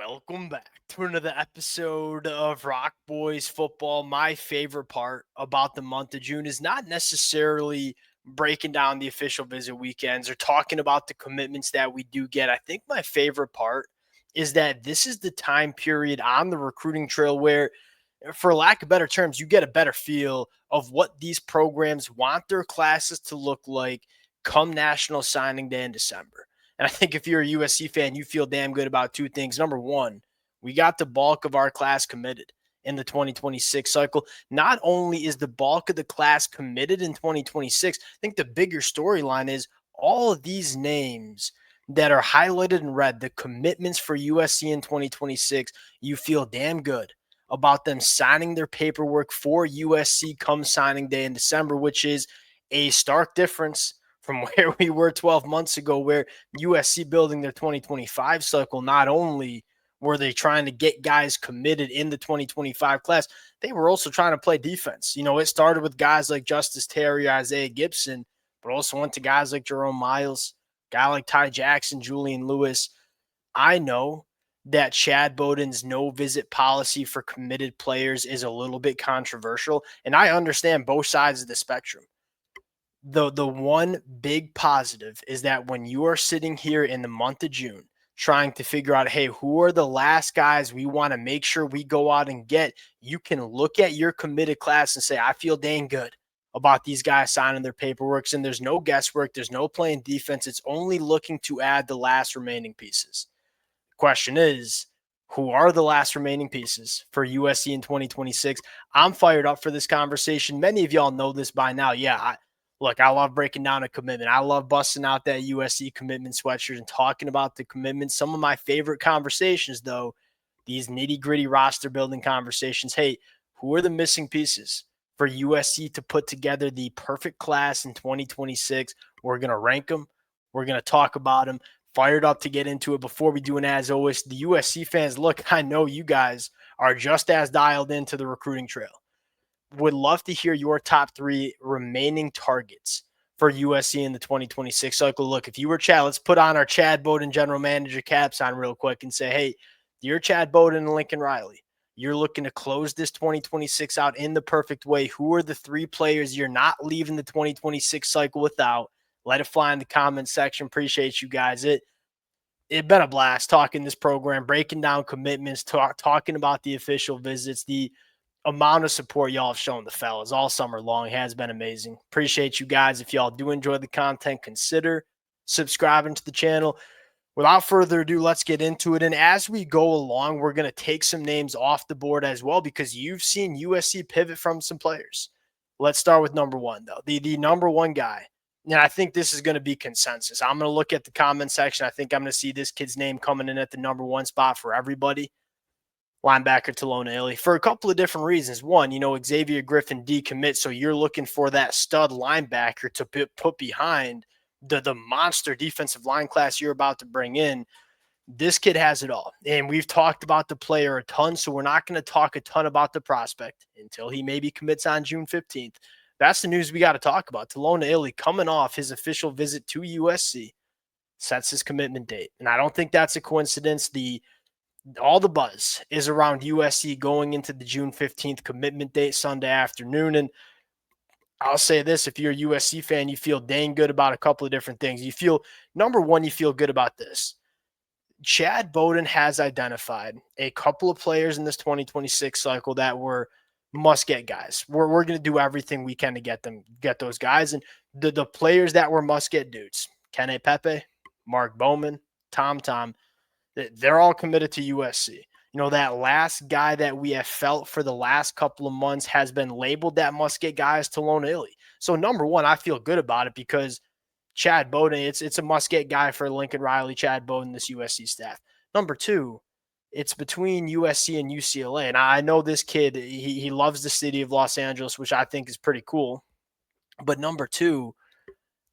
Welcome back to another episode of Rock Boys Football. My favorite part about the month of June is not necessarily breaking down the official visit weekends or talking about the commitments that we do get. I think my favorite part is that this is the time period on the recruiting trail where, for lack of better terms, you get a better feel of what these programs want their classes to look like come National Signing Day in December. And I think if you're a USC fan, you feel damn good about two things. Number one, we got the bulk of our class committed in the 2026 cycle. Not only is the bulk of the class committed in 2026, I think the bigger storyline is all of these names that are highlighted in red, the commitments for USC in 2026, you feel damn good about them signing their paperwork for USC come signing day in December, which is a stark difference from where we were 12 months ago, where USC building their 2025 cycle, not only were they trying to get guys committed in the 2025 class, they were also trying to play defense. You know, it started with guys like Justice Terry, Isaiah Gibson, but also went to guys like Jerome Miles, guy like Ty Jackson, Julian Lewis. I know that Chade Bowden's no visit policy for committed players is a little bit controversial, and I understand both sides of the spectrum. The one big positive is that when you are sitting here in the month of June trying to figure out, hey, who are the last guys we want to make sure we go out and get, you can look at your committed class and say, I feel dang good about these guys signing their paperwork. And there's no guesswork. There's no playing defense. It's only looking to add the last remaining pieces. Question is, who are the last remaining pieces for USC in 2026? I'm fired up for this conversation. Many of y'all know this by now. Yeah, look, I love breaking down a commitment. I love busting out that USC commitment sweatshirt and talking about the commitments. Some of my favorite conversations, though, these nitty-gritty roster building conversations. Hey, who are the missing pieces for USC to put together the perfect class in 2026? We're going to rank them. We're going to talk about them. Fired up to get into it. Before we do, and as always, the USC fans, look, I know you guys are just as dialed into the recruiting trail. Would love to hear your top three remaining targets for USC in the 2026 cycle. Look, if you were Chad, let's put on our Chade Bowden general manager caps on real quick and say, hey, you're Chade Bowden and Lincoln Riley. You're looking to close this 2026 out in the perfect way. Who are the three players you're not leaving the 2026 cycle without? Let it fly in the comments section. Appreciate you guys. It's been a blast talking this program, breaking down commitments, talking about the official visits, the amount of support y'all have shown the fellas all summer long has been amazing. Appreciate you guys. If y'all do enjoy the content, consider subscribing to the channel. Without further ado, let's get into it. And as we go along, we're going to take some names off the board as well, because you've seen USC pivot from some players. Let's start with number one, though. The number one guy, and I think this is going to be consensus. I'm going to look at the comment section. I think I'm going to see this kid's name coming in at the number one spot for everybody. Linebacker Talanoa, for a couple of different reasons. One, Xavier Griffin decommit, so you're looking for that stud linebacker to put behind the monster defensive line class you're about to bring in. This kid has it all. And we've talked about the player a ton, so we're not going to talk a ton about the prospect until he maybe commits on June 15th. That's the news we got to talk about. Talanoa, coming off his official visit to USC, sets his commitment date. And I don't think that's a coincidence. All the buzz is around USC going into the June 15th commitment date Sunday afternoon. And I'll say this, if you're a USC fan, you feel dang good about a couple of different things. Number one, you feel good about this. Chade Bowden has identified a couple of players in this 2026 cycle that were must-get guys. We're going to do everything we can to get those guys. And the players that were must-get dudes, Kenny Pepe, Mark Bowman, Tom, they're all committed to USC. That last guy that we have felt for the last couple of months has been labeled that must-get guy as Talanoa. So number one, I feel good about it because Chade Bowden, it's a must-get guy for Lincoln Riley, Chade Bowden, this USC staff. Number two, it's between USC and UCLA. And I know this kid, he loves the city of Los Angeles, which I think is pretty cool. But number two,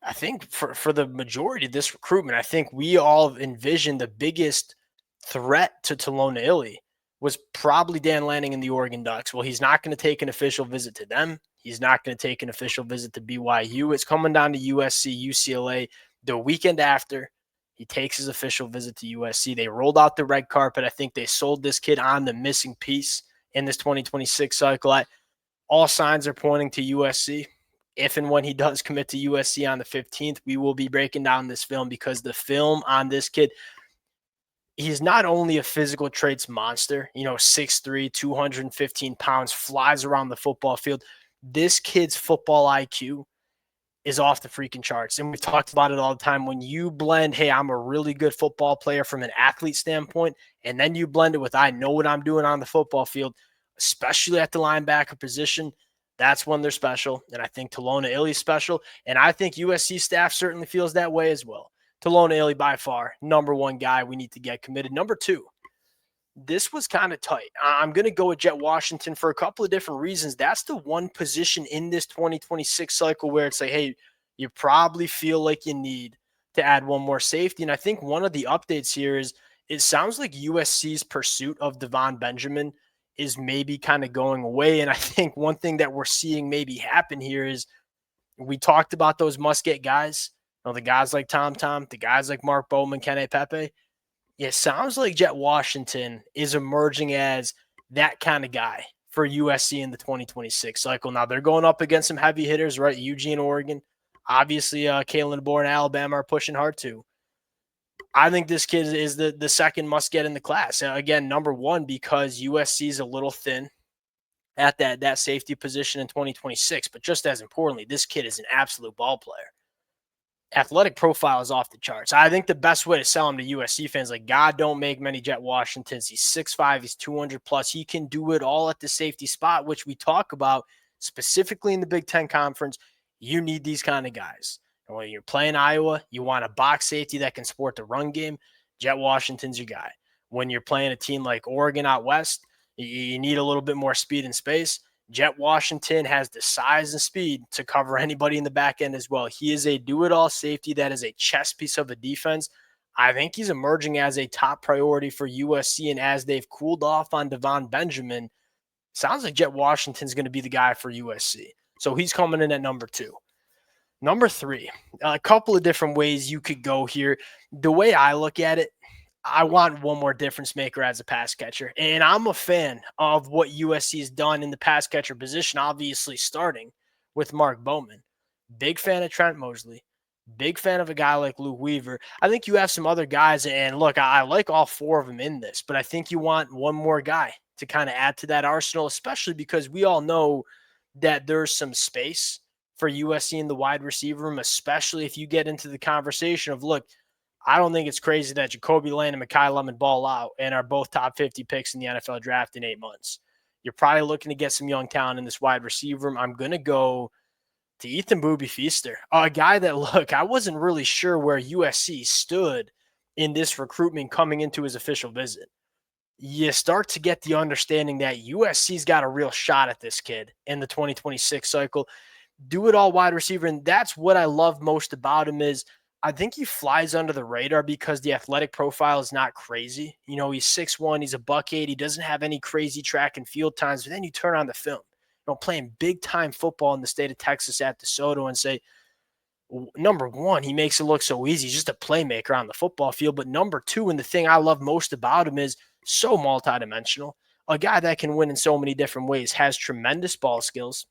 I think for the majority of this recruitment, I think we all envisioned the biggest threat to Talanoa was probably Dan Lanning and the Oregon Ducks. Well, he's not going to take an official visit to them. He's not going to take an official visit to BYU. It's coming down to USC, UCLA the weekend after He takes his official visit to USC. They rolled out the red carpet. I think they sold this kid on the missing piece in this 2026 cycle. All signs are pointing to USC. If and when he does commit to USC on the 15th, we will be breaking down this film because the film on this kid, he's not only a physical traits monster, 6'3", 215 pounds, flies around the football field. This kid's football IQ is off the freaking charts. And we've talked about it all the time. When you blend, hey, I'm a really good football player from an athlete standpoint, and then you blend it with, I know what I'm doing on the football field, especially at the linebacker position, that's when they're special. And I think Talanoa is special. And I think USC staff certainly feels that way as well. Talanoa, by far, number one guy we need to get committed. Number two, this was kind of tight. I'm going to go with Jett Washington for a couple of different reasons. That's the one position in this 2026 cycle where it's like, hey, you probably feel like you need to add one more safety. And I think one of the updates here is it sounds like USC's pursuit of Devon Benjamin is maybe kind of going away. And I think one thing that we're seeing maybe happen here is we talked about those must-get guys, the guys like Tom, the guys like Mark Bowman, Kenny Pepe. It sounds like Jett Washington is emerging as that kind of guy for USC in the 2026 cycle. Now, they're going up against some heavy hitters, right? Eugene, Oregon. Obviously, Kalen DeBoer and Alabama are pushing hard too. I think this kid is the second must-get in the class. Again, number one, because USC is a little thin at that safety position in 2026. But just as importantly, this kid is an absolute ball player. Athletic profile is off the charts. I think the best way to sell him to USC fans, like, God don't make many Jett Washingtons. He's 6'5", he's 200 plus. He can do it all at the safety spot, which we talk about specifically in the Big Ten Conference. You need these kind of guys. And when you're playing Iowa, you want a box safety that can support the run game. Jett Washington's your guy. When you're playing a team like Oregon out west, you need a little bit more speed and space. Jett Washington has the size and speed to cover anybody in the back end as well. He is a do-it-all safety that is a chess piece of a defense. I think he's emerging as a top priority for USC, and as they've cooled off on Devon Benjamin, sounds like Jett Washington's going to be the guy for USC. So he's coming in at number two. Number three, a couple of different ways you could go here. The way I look at it, I want one more difference maker as a pass catcher. And I'm a fan of what USC has done in the pass catcher position, obviously starting with Mark Bowman. Big fan of Trent Mosley. Big fan of a guy like Luke Weaver. I think you have some other guys, and look, I like all four of them in this, but I think you want one more guy to kind of add to that arsenal, especially because we all know that there's some space for USC in the wide receiver room, especially if you get into the conversation of, look, I don't think it's crazy that Jacoby Lane and Mekhi Lemon ball out and are both top 50 picks in the NFL draft in 8 months. You're probably looking to get some young talent in this wide receiver room. I'm going to go to Ethan Booby Feaster, a guy that, look, I wasn't really sure where USC stood in this recruitment coming into his official visit. You start to get the understanding that USC's got a real shot at this kid in the 2026 cycle. Do it all wide receiver, and that's what I love most about him is I think he flies under the radar because the athletic profile is not crazy. He's 6'1", he's a $180. He doesn't have any crazy track and field times, but then you turn on the film, playing big-time football in the state of Texas at DeSoto and say, number one, he makes it look so easy. He's just a playmaker on the football field. But number two, and the thing I love most about him is so multidimensional. A guy that can win in so many different ways, has tremendous ball skills,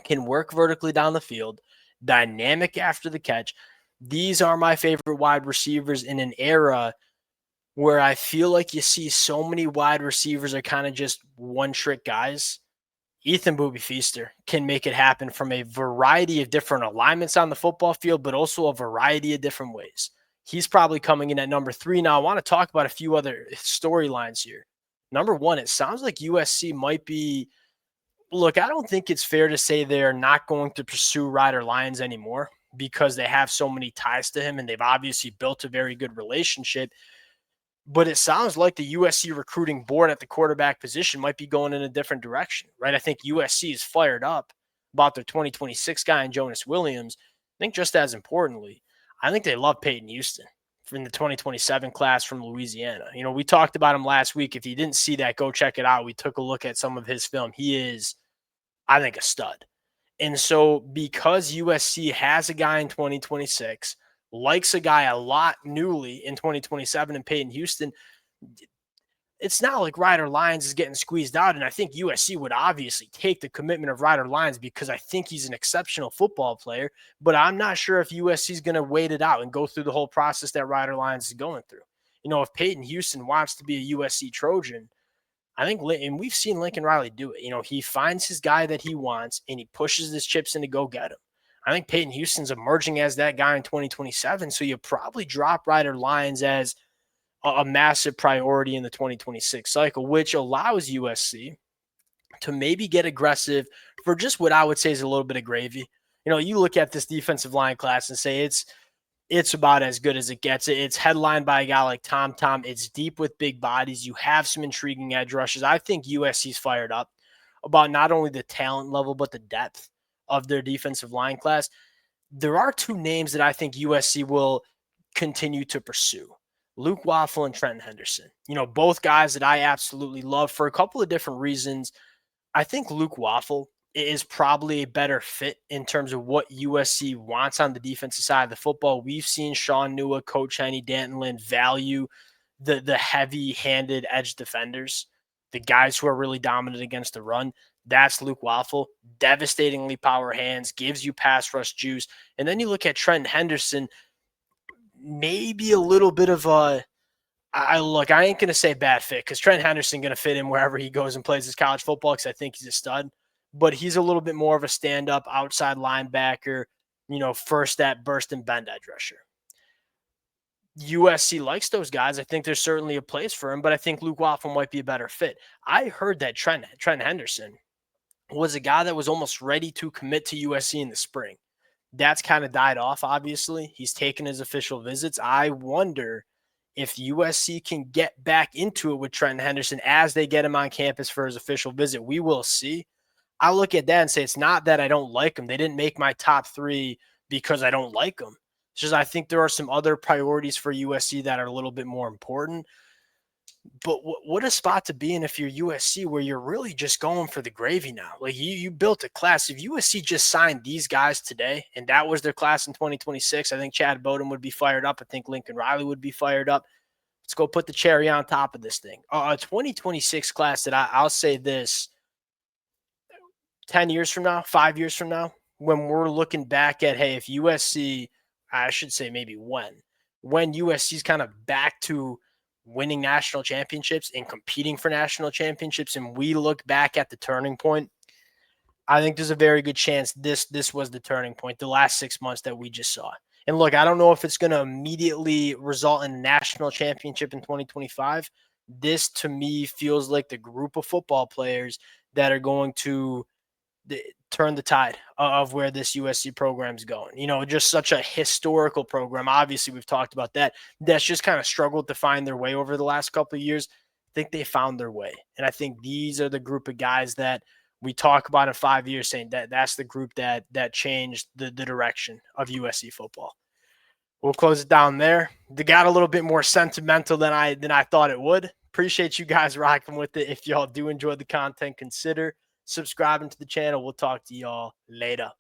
can work vertically down the field, dynamic after the catch. These are my favorite wide receivers in an era where I feel like you see so many wide receivers are kind of just one-trick guys. Ethan Booby Feaster can make it happen from a variety of different alignments on the football field, but also a variety of different ways. He's probably coming in at number three. Now, I want to talk about a few other storylines here. Number one, it sounds like USC might be – look, I don't think it's fair to say they're not going to pursue Ryder Lyons anymore because they have so many ties to him and they've obviously built a very good relationship. But it sounds like the USC recruiting board at the quarterback position might be going in a different direction, right? I think USC is fired up about their 2026 guy in Jonas Williams. I think just as importantly, I think they love Peyton Houston from the 2027 class from Louisiana. We talked about him last week. If you didn't see that, go check it out. We took a look at some of his film. He is, I think, a stud. And so because USC has a guy in 2026 likes a guy a lot newly in 2027 in Peyton Houston. It's not like Ryder Lyons is getting squeezed out. And I think USC would obviously take the commitment of Ryder Lyons because I think he's an exceptional football player. But I'm not sure if USC is going to wait it out and go through the whole process that Ryder Lyons is going through. If Peyton Houston wants to be a USC Trojan, I think, and we've seen Lincoln Riley do it. He finds his guy that he wants and he pushes his chips in to go get him. I think Peyton Houston's emerging as that guy in 2027. So you probably drop Ryder Lyons as a massive priority in the 2026 cycle, which allows USC to maybe get aggressive for just what I would say is a little bit of gravy. You look at this defensive line class and say it's about as good as it gets. It's headlined by a guy like Tom. It's deep with big bodies. You have some intriguing edge rushes. I think USC's fired up about not only the talent level, but the depth of their defensive line class. There are two names that I think USC will continue to pursue. Luke Waffle and Trenton Henderson. Both guys that I absolutely love for a couple of different reasons. I think Luke Waffle is probably a better fit in terms of what USC wants on the defensive side of the football. We've seen Sean Nua, Coach Henny, Danton Lynn value the heavy-handed edge defenders, the guys who are really dominant against the run. That's Luke Waffle. Devastatingly power hands, gives you pass rush juice. And then you look at Trenton Henderson, maybe a little bit of a I ain't going to say bad fit because Trent Henderson going to fit in wherever he goes and plays his college football because I think he's a stud. But he's a little bit more of a stand-up outside linebacker, first step, burst, and bend edge rusher. USC likes those guys. I think there's certainly a place for him, but I think Luke Waffle might be a better fit. I heard that Trent Henderson was a guy that was almost ready to commit to USC in the spring. That's kind of died off, obviously. He's taken his official visits. I wonder if USC can get back into it with Trenton Henderson as they get him on campus for his official visit. We will see. I look at that and say, it's not that I don't like him. They didn't make my top 3 because I don't like them. It's just I think there are some other priorities for USC that are a little bit more important. But what a spot to be in if you're USC, where you're really just going for the gravy now. Like you built a class. If USC just signed these guys today, and that was their class in 2026, I think Chade Bowden would be fired up. I think Lincoln Riley would be fired up. Let's go put the cherry on top of this thing. A 2026 class that I'll say this, 10 years from now, 5 years from now, when we're looking back at, hey, if USC, I should say maybe when USC's kind of back to winning national championships and competing for national championships, and we look back at the turning point, I think there's a very good chance this was the turning point, the last 6 months that we just saw. And look, I don't know if it's going to immediately result in a national championship in 2025. This, to me, feels like the group of football players that are going to turn the tide of where this USC program's going. Just such a historical program. Obviously, we've talked about that. That's just kind of struggled to find their way over the last couple of years. I think they found their way. And I think these are the group of guys that we talk about in 5 years, saying that's the group that changed the direction of USC football. We'll close it down there. They got a little bit more sentimental than I thought it would. Appreciate you guys rocking with it. If y'all do enjoy the content, consider subscribing to the channel. We'll talk to y'all later.